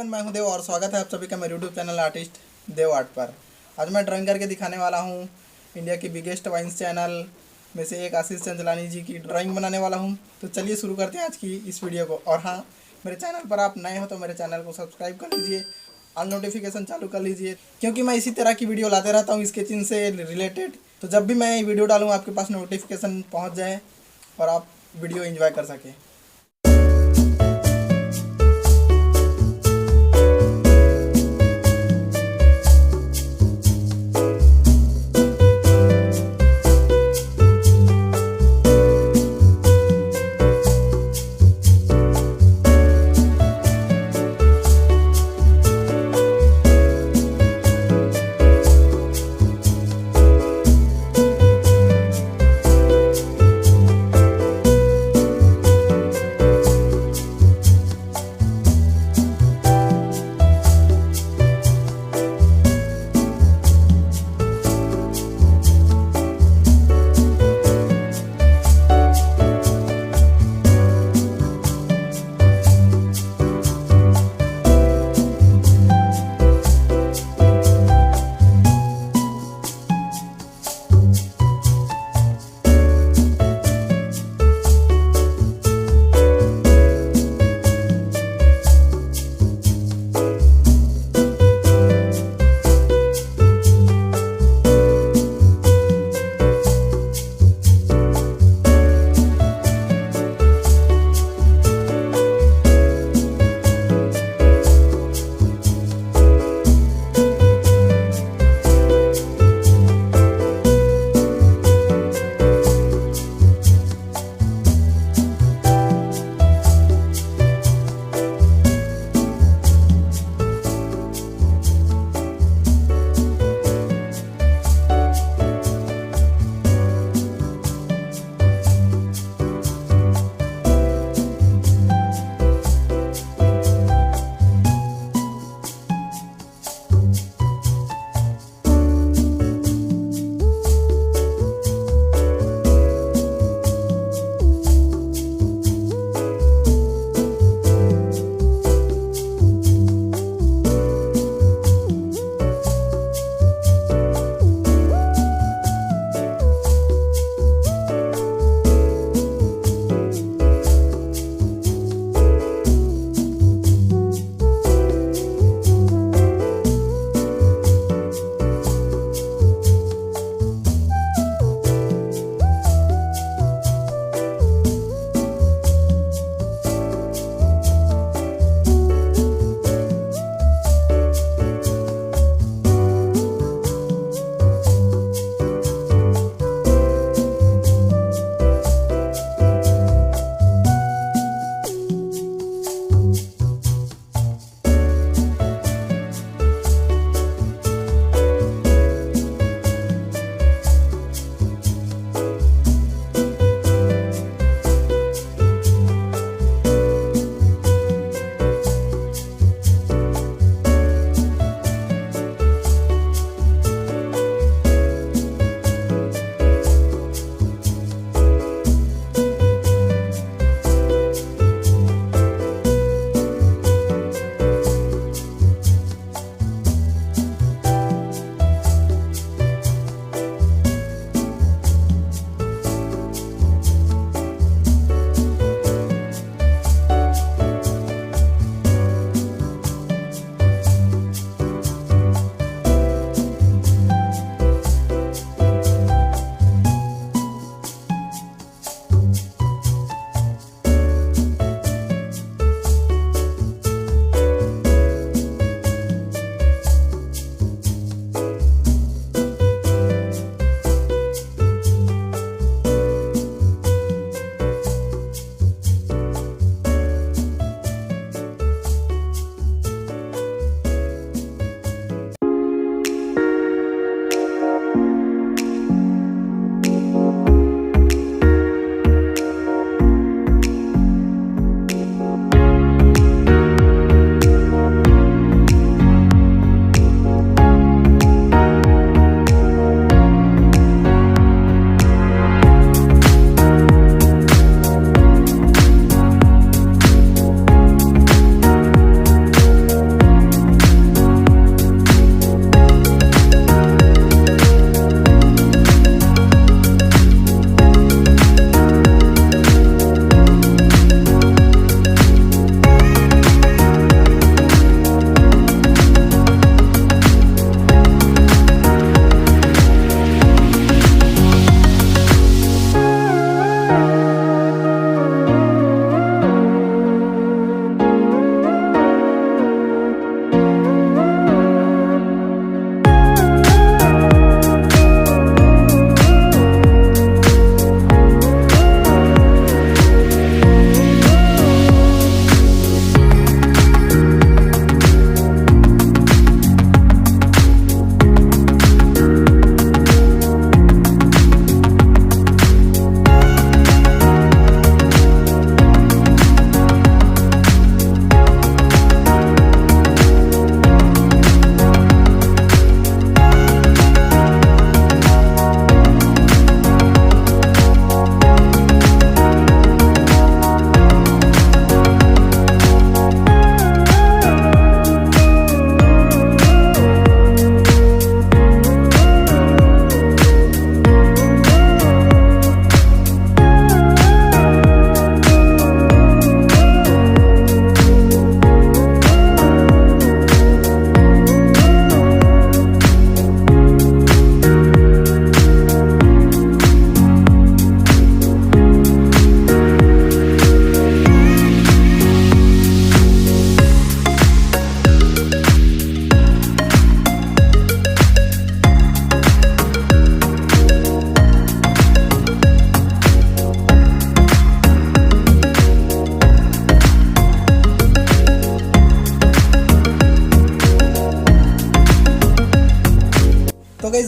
Everyone, मैं हूं देव और स्वागत है आप सभी का मेरे यूट्यूब चैनल आर्टिस्ट devart पर। आज मैं ड्राइंग करके दिखाने वाला हूं इंडिया की बिगेस्ट वाइन्स चैनल में से एक आशीष चांचलानी जी की ड्राइंग बनाने वाला हूं। तो चलिए शुरू करते हैं आज की इस वीडियो को। और हाँ, मेरे चैनल पर आप नए हो तो मेरे चैनल को सब्सक्राइब कर लीजिए, ऑल नोटिफिकेशन चालू कर लीजिए, क्योंकि मैं इसी तरह की वीडियो लाते रहता हूँ स्केचिंग से रिलेटेड। तो जब भी मैं वीडियो डालूँ आपके पास नोटिफिकेशन पहुँच जाए और आप वीडियो एंजॉय कर सकें।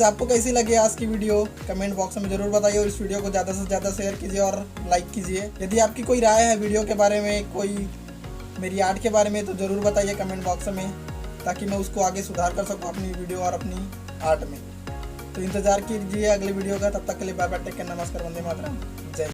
गाइज आपको कैसी लगी आज की वीडियो कमेंट बॉक्स में ज़रूर बताइए और इस वीडियो को ज़्यादा से ज़्यादा शेयर कीजिए और लाइक कीजिए। यदि आपकी कोई राय है वीडियो के बारे में, कोई मेरी आर्ट के बारे में, तो ज़रूर बताइए कमेंट बॉक्स में, ताकि मैं उसको आगे सुधार कर सकूँ अपनी वीडियो और अपनी आर्ट में। तो इंतज़ार कीजिए अगली वीडियो का। तब तक के लिए बाय बाय, टेक केयर, नमस्कार, वंदे मातरम, जय।